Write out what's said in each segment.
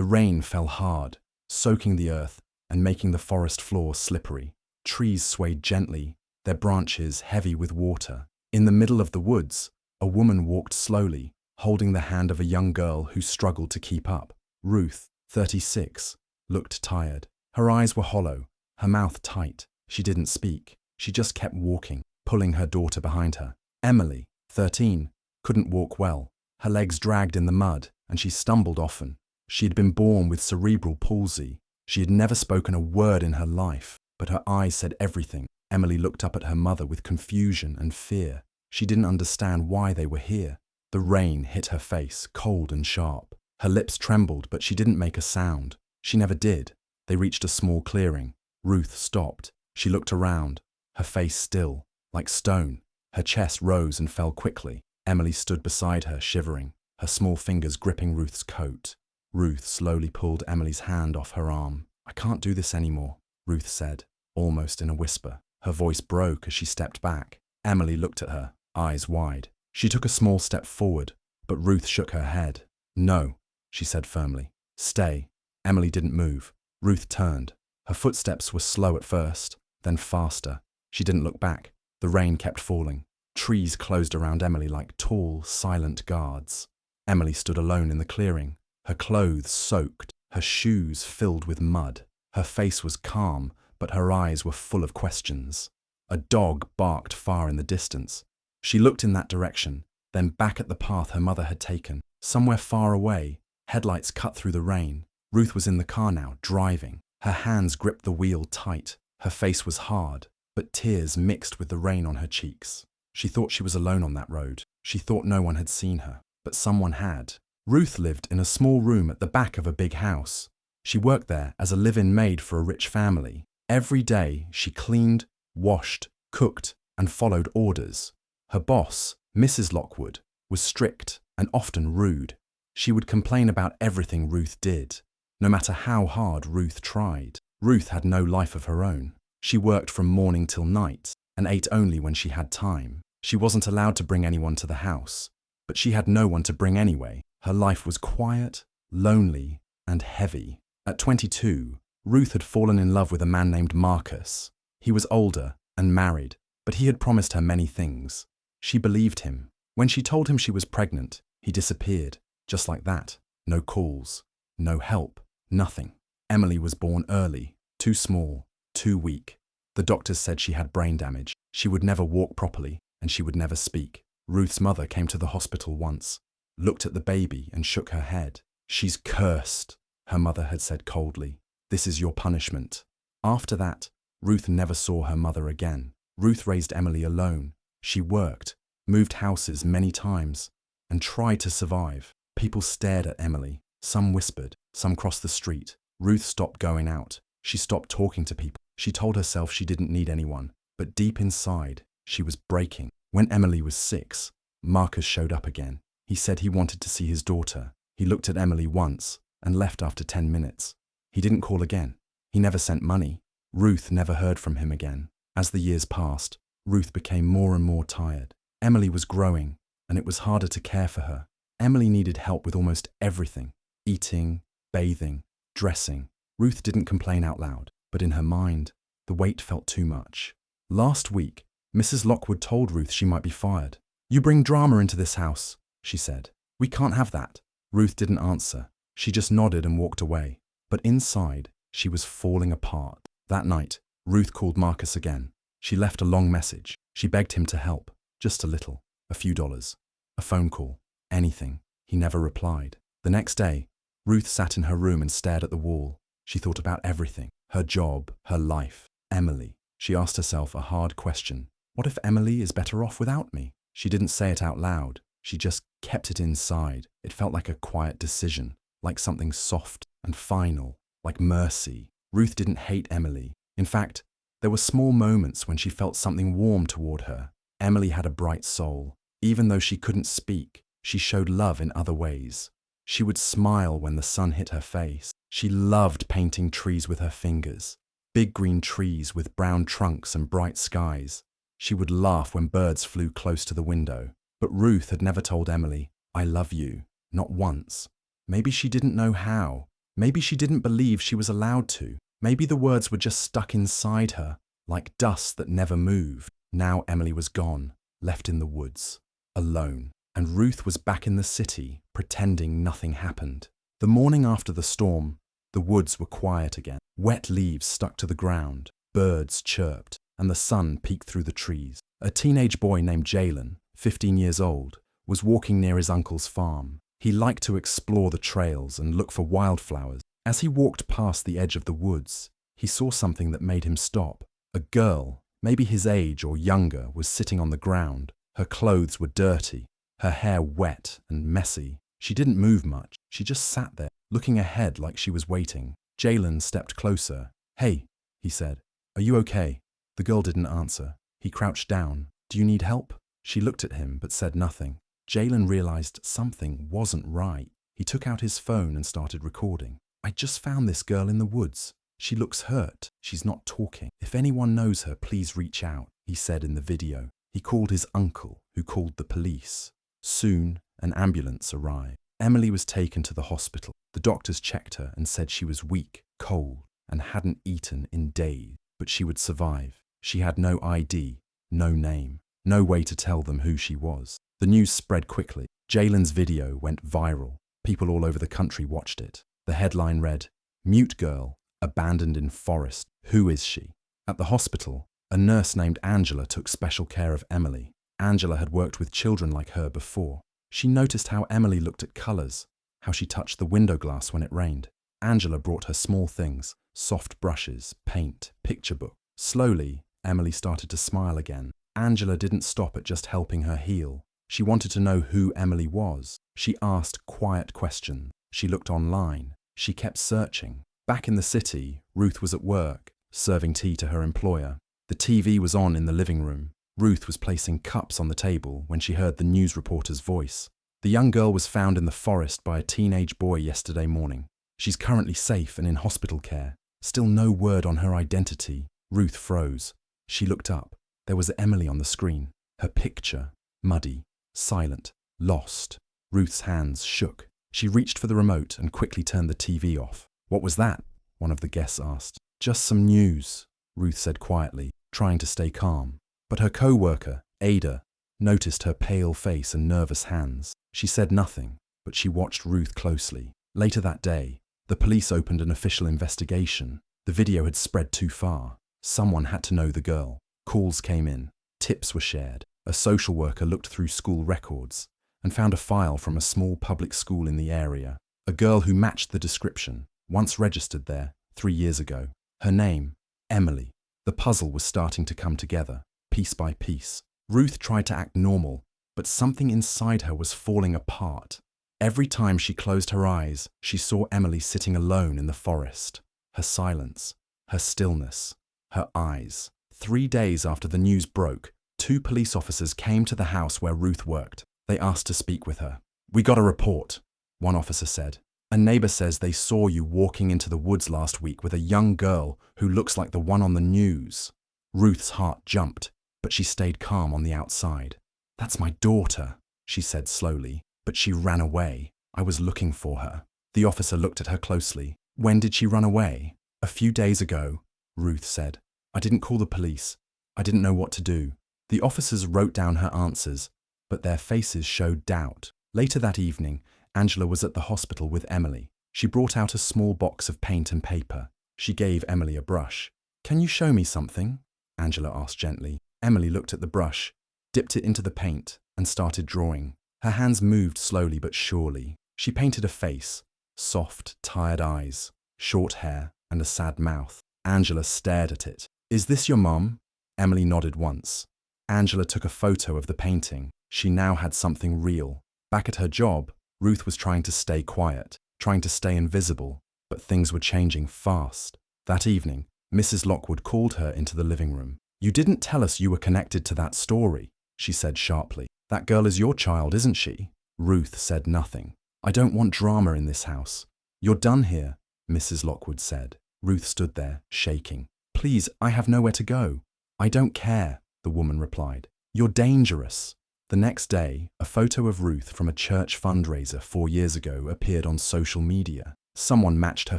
The rain fell hard, soaking the earth and making the forest floor slippery. Trees swayed gently, their branches heavy with water. In the middle of the woods, a woman walked slowly, holding the hand of a young girl who struggled to keep up. Ruth, 36, looked tired. Her eyes were hollow, her mouth tight. She didn't speak. She just kept walking, pulling her daughter behind her. Emily, 13, couldn't walk well. Her legs dragged in the mud, and she stumbled often. She had been born with cerebral palsy. She had never spoken a word in her life, but her eyes said everything. Emily looked up at her mother with confusion and fear. She didn't understand why they were here. The rain hit her face, cold and sharp. Her lips trembled, but she didn't make a sound. She never did. They reached a small clearing. Ruth stopped. She looked around, her face still, like stone. Her chest rose and fell quickly. Emily stood beside her, shivering, her small fingers gripping Ruth's coat. Ruth slowly pulled Emily's hand off her arm. "I can't do this anymore," Ruth said, almost in a whisper. Her voice broke as she stepped back. Emily looked at her, eyes wide. She took a small step forward, but Ruth shook her head. "No," she said firmly. "Stay." Emily didn't move. Ruth turned. Her footsteps were slow at first, then faster. She didn't look back. The rain kept falling. Trees closed around Emily like tall, silent guards. Emily stood alone in the clearing, her clothes soaked, her shoes filled with mud. Her face was calm, but her eyes were full of questions. A dog barked far in the distance. She looked in that direction, then back at the path her mother had taken. Somewhere far away, headlights cut through the rain. Ruth was in the car now, driving. Her hands gripped the wheel tight. Her face was hard, but tears mixed with the rain on her cheeks. She thought she was alone on that road. She thought no one had seen her, but someone had. Ruth lived in a small room at the back of a big house. She worked there as a live-in maid for a rich family. Every day, she cleaned, washed, cooked, and followed orders. Her boss, Mrs. Lockwood, was strict and often rude. She would complain about everything Ruth did, no matter how hard Ruth tried. Ruth had no life of her own. She worked from morning till night and ate only when she had time. She wasn't allowed to bring anyone to the house, but she had no one to bring anyway. Her life was quiet, lonely, and heavy. At 22, Ruth had fallen in love with a man named Marcus. He was older and married, but he had promised her many things. She believed him. When she told him she was pregnant, he disappeared, just like that. No calls, no help, nothing. Emily was born early, too small, too weak. The doctors said she had brain damage. She would never walk properly, and she would never speak. Ruth's mother came to the hospital once, looked at the baby and shook her head. "She's cursed," her mother had said coldly. "This is your punishment." After that, Ruth never saw her mother again. Ruth raised Emily alone. She worked, moved houses many times, and tried to survive. People stared at Emily. Some whispered, some crossed the street. Ruth stopped going out. She stopped talking to people. She told herself she didn't need anyone, but deep inside, she was breaking. When Emily was 6, Marcus showed up again. He said he wanted to see his daughter. He looked at Emily once and left after 10 minutes. He didn't call again. He never sent money. Ruth never heard from him again. As the years passed, Ruth became more and more tired. Emily was growing, and it was harder to care for her. Emily needed help with almost everything: eating, bathing, dressing. Ruth didn't complain out loud, but in her mind, the weight felt too much. Last week, Mrs. Lockwood told Ruth she might be fired. "You bring drama into this house," she said. "We can't have that." Ruth didn't answer. She just nodded and walked away. But inside, she was falling apart. That night, Ruth called Marcus again. She left a long message. She begged him to help, just a little, a few dollars, a phone call, anything. He never replied. The next day, Ruth sat in her room and stared at the wall. She thought about everything: her job, her life, Emily. She asked herself a hard question. What if Emily is better off without me? She didn't say it out loud. She just kept it inside. It felt like a quiet decision, like something soft and final, like mercy. Ruth didn't hate Emily. In fact, there were small moments when she felt something warm toward her. Emily had a bright soul. Even though she couldn't speak, she showed love in other ways. She would smile when the sun hit her face. She loved painting trees with her fingers, big green trees with brown trunks and bright skies. She would laugh when birds flew close to the window. But Ruth had never told Emily, "I love you," not once. Maybe she didn't know how. Maybe she didn't believe she was allowed to. Maybe the words were just stuck inside her, like dust that never moved. Now Emily was gone, left in the woods, alone. And Ruth was back in the city, pretending nothing happened. The morning after the storm, the woods were quiet again. Wet leaves stuck to the ground, birds chirped, and the sun peeked through the trees. A teenage boy named Jalen, 15 years old, was walking near his uncle's farm. He liked to explore the trails and look for wildflowers. As he walked past the edge of the woods, he saw something that made him stop. A girl, maybe his age or younger, was sitting on the ground. Her clothes were dirty, her hair wet and messy. She didn't move much. She just sat there, looking ahead like she was waiting. Jalen stepped closer. "Hey," he said. "Are you okay?" The girl didn't answer. He crouched down. "Do you need help?" She looked at him but said nothing. Jalen realized something wasn't right. He took out his phone and started recording. "I just found this girl in the woods. She looks hurt. She's not talking. If anyone knows her, please reach out," he said in the video. He called his uncle, who called the police. Soon, an ambulance arrived. Emily was taken to the hospital. The doctors checked her and said she was weak, cold, and hadn't eaten in days, but she would survive. She had no ID, no name, no way to tell them who she was. The news spread quickly. Jalen's video went viral. People all over the country watched it. The headline read, "Mute girl, abandoned in forest. Who is she?" At the hospital, a nurse named Angela took special care of Emily. Angela had worked with children like her before. She noticed how Emily looked at colours, how she touched the window glass when it rained. Angela brought her small things, soft brushes, paint, picture book. Slowly, Emily started to smile again. Angela didn't stop at just helping her heal. She wanted to know who Emily was. She asked quiet questions. She looked online. She kept searching. Back in the city, Ruth was at work, serving tea to her employer. The TV was on in the living room. Ruth was placing cups on the table when she heard the news reporter's voice. "The young girl was found in the forest by a teenage boy yesterday morning. She's currently safe and in hospital care. Still no word on her identity." Ruth froze. She looked up. There was Emily on the screen. Her picture, muddy, silent, lost. Ruth's hands shook. She reached for the remote and quickly turned the TV off. "What was that?" one of the guests asked. "Just some news," Ruth said quietly, trying to stay calm. But her co-worker, Ada, noticed her pale face and nervous hands. She said nothing, but she watched Ruth closely. Later that day, the police opened an official investigation. The video had spread too far. Someone had to know the girl. Calls came in. Tips were shared. A social worker looked through school records and found a file from a small public school in the area. A girl who matched the description, once registered there 3 years ago. Her name, Emily. The puzzle was starting to come together, piece by piece. Ruth tried to act normal, but something inside her was falling apart. Every time she closed her eyes, she saw Emily sitting alone in the forest. Her silence, her stillness, her eyes. 3 days after the news broke, 2 police officers came to the house where Ruth worked. They asked to speak with her. "We got a report," one officer said. "A neighbor says they saw you walking into the woods last week with a young girl who looks like the one on the news." Ruth's heart jumped, but she stayed calm on the outside. "That's my daughter," she said slowly, "but she ran away. I was looking for her." The officer looked at her closely. "When did she run away?" "A few days ago," Ruth said. "I didn't call the police. I didn't know what to do." The officers wrote down her answers, but their faces showed doubt. Later that evening, Angela was at the hospital with Emily. She brought out a small box of paint and paper. She gave Emily a brush. "Can you show me something?" Angela asked gently. Emily looked at the brush, dipped it into the paint, and started drawing. Her hands moved slowly but surely. She painted a face, soft, tired eyes, short hair, and a sad mouth. Angela stared at it. "Is this your mom?" Emily nodded once. Angela took a photo of the painting. She now had something real. Back at her job, Ruth was trying to stay quiet, trying to stay invisible, but things were changing fast. That evening, Mrs. Lockwood called her into the living room. "You didn't tell us you were connected to that story," she said sharply. "That girl is your child, isn't she?" Ruth said nothing. "I don't want drama in this house." "You're done here," Mrs. Lockwood said. Ruth stood there, shaking. "Please, I have nowhere to go." "I don't care," the woman replied. "You're dangerous." The next day, a photo of Ruth from a church fundraiser 4 years ago appeared on social media. Someone matched her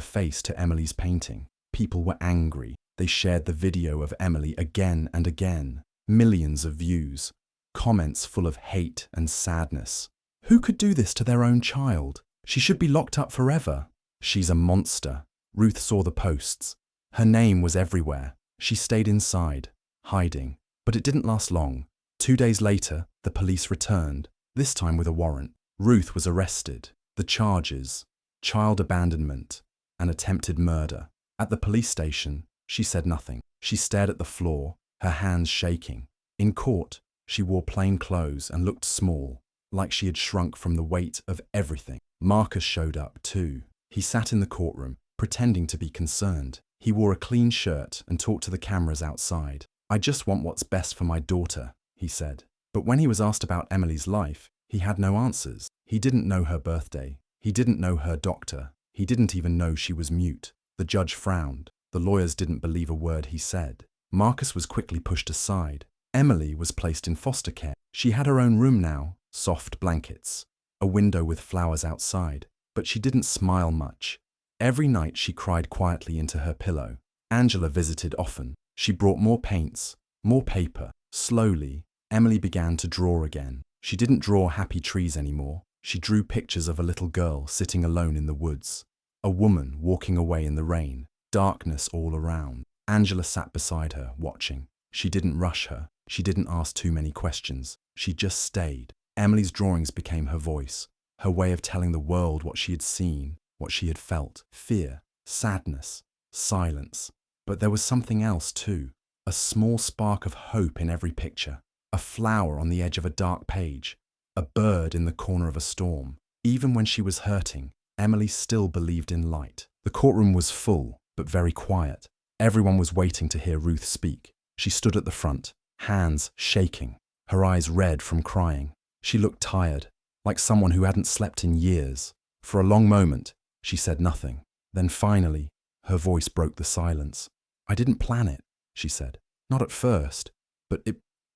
face to Emily's painting. People were angry. They shared the video of Emily again and again. Millions of views. Comments full of hate and sadness. Who could do this to their own child? She should be locked up forever. She's a monster. Ruth saw the posts. Her name was everywhere. She stayed inside, hiding. But it didn't last long. 2 days later, the police returned, this time with a warrant. Ruth was arrested. The charges: child abandonment and attempted murder. At the police station, she said nothing. She stared at the floor, her hands shaking. In court, she wore plain clothes and looked small, like she had shrunk from the weight of everything. Marcus showed up too. He sat in the courtroom, pretending to be concerned. He wore a clean shirt and talked to the cameras outside. "I just want what's best for my daughter," he said. But when he was asked about Emily's life, he had no answers. He didn't know her birthday. He didn't know her doctor. He didn't even know she was mute. The judge frowned. The lawyers didn't believe a word he said. Marcus was quickly pushed aside. Emily was placed in foster care. She had her own room now, soft blankets, a window with flowers outside, but she didn't smile much. Every night she cried quietly into her pillow. Angela visited often. She brought more paints, more paper. Slowly, Emily began to draw again. She didn't draw happy trees anymore. She drew pictures of a little girl sitting alone in the woods, a woman walking away in the rain, darkness all around. Angela sat beside her, watching. She didn't rush her. She didn't ask too many questions. She just stayed. Emily's drawings became her voice, her way of telling the world what she had seen, what she had felt: fear, sadness, silence. But there was something else too, a small spark of hope in every picture, a flower on the edge of a dark page, a bird in the corner of a storm. Even when she was hurting, Emily still believed in light. The courtroom was full, but very quiet. Everyone was waiting to hear Ruth speak. She stood at the front, hands shaking, her eyes red from crying. She looked tired, like someone who hadn't slept in years. For a long moment, she said nothing. Then finally, her voice broke the silence. "I didn't plan it," she said. "Not at first, but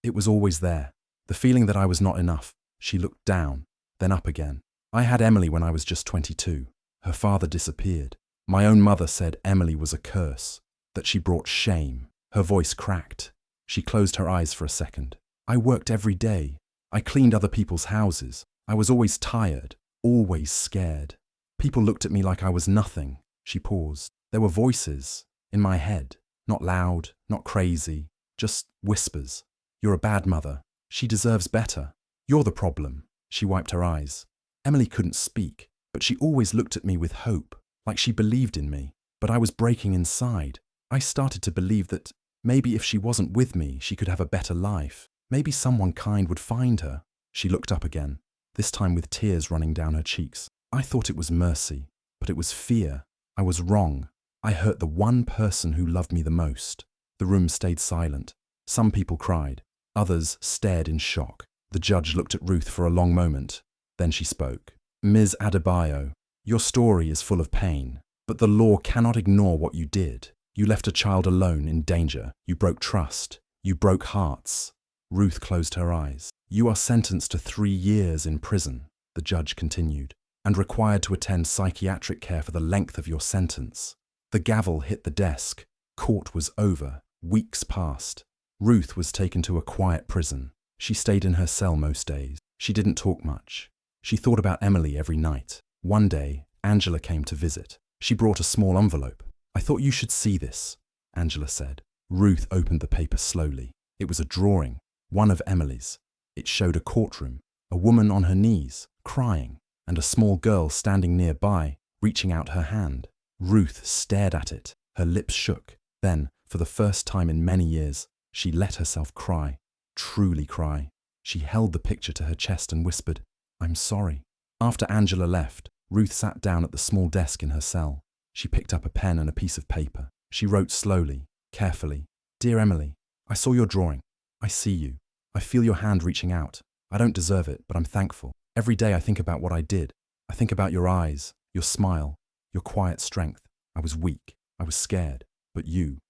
it was always there. The feeling that I was not enough." She looked down, then up again. "I had Emily when I was just 22. Her father disappeared. My own mother said Emily was a curse, that she brought shame." Her voice cracked. She closed her eyes for a second. "I worked every day. I cleaned other people's houses. I was always tired, always scared. People looked at me like I was nothing." She paused. "There were voices in my head, not loud, not crazy, just whispers. You're a bad mother. She deserves better. You're the problem." She wiped her eyes. Emily couldn't speak, but she always looked at me with hope, like she believed in me. But I was breaking inside. I started to believe that maybe if she wasn't with me, she could have a better life. Maybe someone kind would find her. She looked up again, this time with tears running down her cheeks. "I thought it was mercy, but it was fear. I was wrong. I hurt the one person who loved me the most." The room stayed silent. Some people cried. Others stared in shock. The judge looked at Ruth for a long moment. Then she spoke. "Ms. Adebayo, your story is full of pain, but the law cannot ignore what you did. You left a child alone in danger. You broke trust. You broke hearts." Ruth closed her eyes. "You are sentenced to 3 years in prison," the judge continued, "and required to attend psychiatric care for the length of your sentence." The gavel hit the desk. Court was over. Weeks passed. Ruth was taken to a quiet prison. She stayed in her cell most days. She didn't talk much. She thought about Emily every night. One day, Angela came to visit. She brought a small envelope. "I thought you should see this," Angela said. Ruth opened the paper slowly. It was a drawing, one of Emily's. It showed a courtroom, a woman on her knees, crying, and a small girl standing nearby, reaching out her hand. Ruth stared at it. Her lips shook. Then, for the first time in many years, she let herself cry, truly cry. She held the picture to her chest and whispered, "I'm sorry." After Angela left, Ruth sat down at the small desk in her cell. She picked up a pen and a piece of paper. She wrote slowly, carefully. "Dear Emily, I saw your drawing. I see you. I feel your hand reaching out. I don't deserve it, but I'm thankful. Every day I think about what I did. I think about your eyes, your smile, your quiet strength. I was weak. I was scared. But you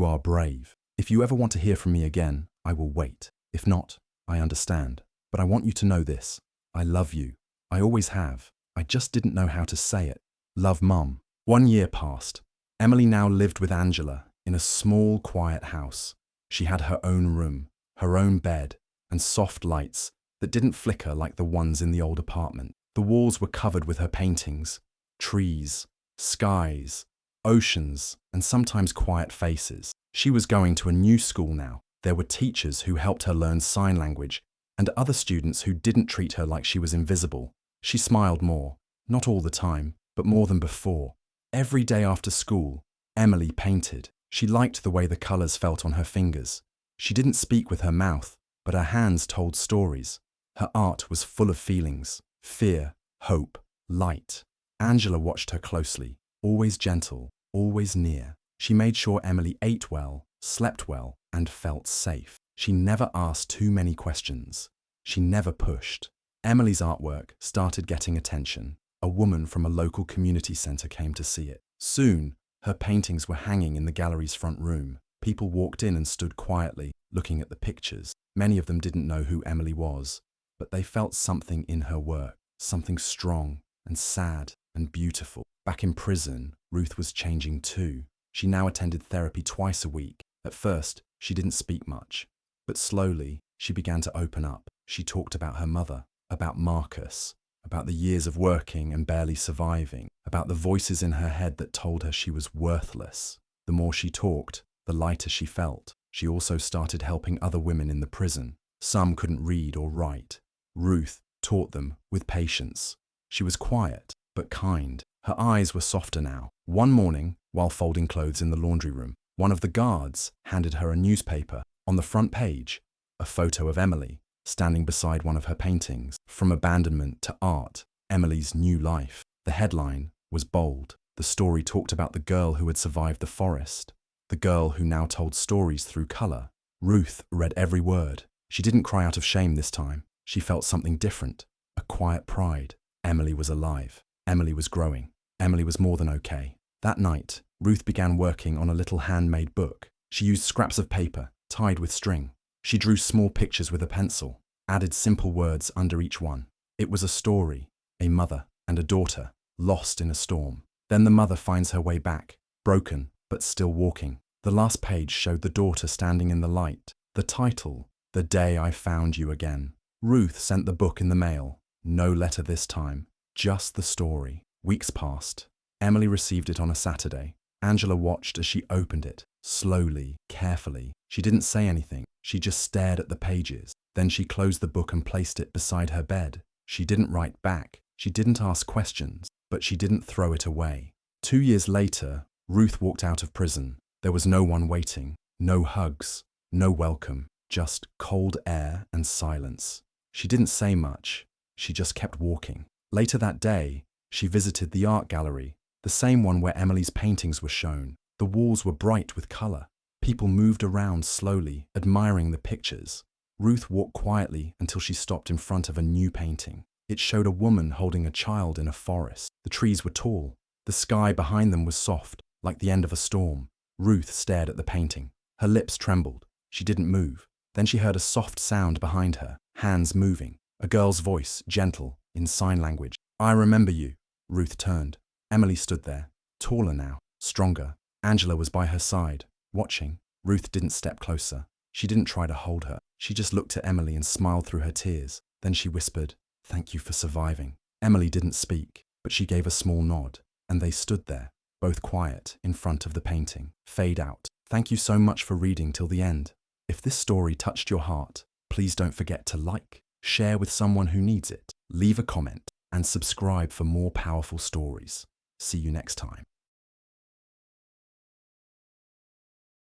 are brave. If you ever want to hear from me again, I will wait. If not, I understand. But I want you to know this. I love you. I always have. I just didn't know how to say it. Love, Mum." 1 year passed. Emily now lived with Angela in a small, quiet house. She had her own room, her own bed, and soft lights that didn't flicker like the ones in the old apartment. The walls were covered with her paintings, trees, skies, oceans, and sometimes quiet faces. She was going to a new school now. There were teachers who helped her learn sign language and other students who didn't treat her like she was invisible. She smiled more, not all the time, but more than before. Every day after school, Emily painted. She liked the way the colors felt on her fingers. She didn't speak with her mouth, but her hands told stories. Her art was full of feelings: fear, hope, light. Angela watched her closely, always gentle, always near. She made sure Emily ate well, slept well, and felt safe. She never asked too many questions. She never pushed. Emily's artwork started getting attention. A woman from a local community center came to see it. Soon, her paintings were hanging in the gallery's front room. People walked in and stood quietly, looking at the pictures. Many of them didn't know who Emily was, but they felt something in her work, something strong and sad and beautiful. Back in prison, Ruth was changing too. She now attended therapy twice a week. At first, she didn't speak much, but slowly, she began to open up. She talked about her mother, about Marcus, about the years of working and barely surviving, about the voices in her head that told her she was worthless. The more she talked, the lighter she felt. She also started helping other women in the prison. Some couldn't read or write. Ruth taught them with patience. She was quiet, but kind. Her eyes were softer now. One morning, while folding clothes in the laundry room, one of the guards handed her a newspaper. On the front page, a photo of Emily, standing beside one of her paintings. From abandonment to art, Emily's new life. The headline was bold. The story talked about the girl who had survived the forest, the girl who now told stories through color. Ruth read every word. She didn't cry out of shame this time. She felt something different, a quiet pride. Emily was alive. Emily was growing. Emily was more than okay. That night, Ruth began working on a little handmade book. She used scraps of paper, tied with string. She drew small pictures with a pencil, added simple words under each one. It was a story, a mother and a daughter, lost in a storm. Then the mother finds her way back, broken, but still walking. The last page showed the daughter standing in the light. The title, The Day I Found You Again. Ruth sent the book in the mail. No letter this time, just the story. Weeks passed. Emily received it on a Saturday. Angela watched as she opened it, slowly, carefully. She didn't say anything. She just stared at the pages. Then she closed the book and placed it beside her bed. She didn't write back. She didn't ask questions, but she didn't throw it away. 2 years later, Ruth walked out of prison. There was no one waiting, no hugs, no welcome, just cold air and silence. She didn't say much. She just kept walking. Later that day, she visited the art gallery, the same one where Emily's paintings were shown. The walls were bright with color. People moved around slowly, admiring the pictures. Ruth walked quietly until she stopped in front of a new painting. It showed a woman holding a child in a forest. The trees were tall. The sky behind them was soft, like the end of a storm. Ruth stared at the painting. Her lips trembled. She didn't move. Then she heard a soft sound behind her, hands moving. A girl's voice, gentle, in sign language. "I remember you." Ruth turned. Emily stood there, taller now, stronger. Angela was by her side, watching. Ruth didn't step closer. She didn't try to hold her. She just looked at Emily and smiled through her tears. Then she whispered, "Thank you for surviving." Emily didn't speak, but she gave a small nod, and they stood there, both quiet, in front of the painting. Fade out. Thank you so much for reading till the end. If this story touched your heart, please don't forget to like, share with someone who needs it, leave a comment, and subscribe for more powerful stories. See you next time.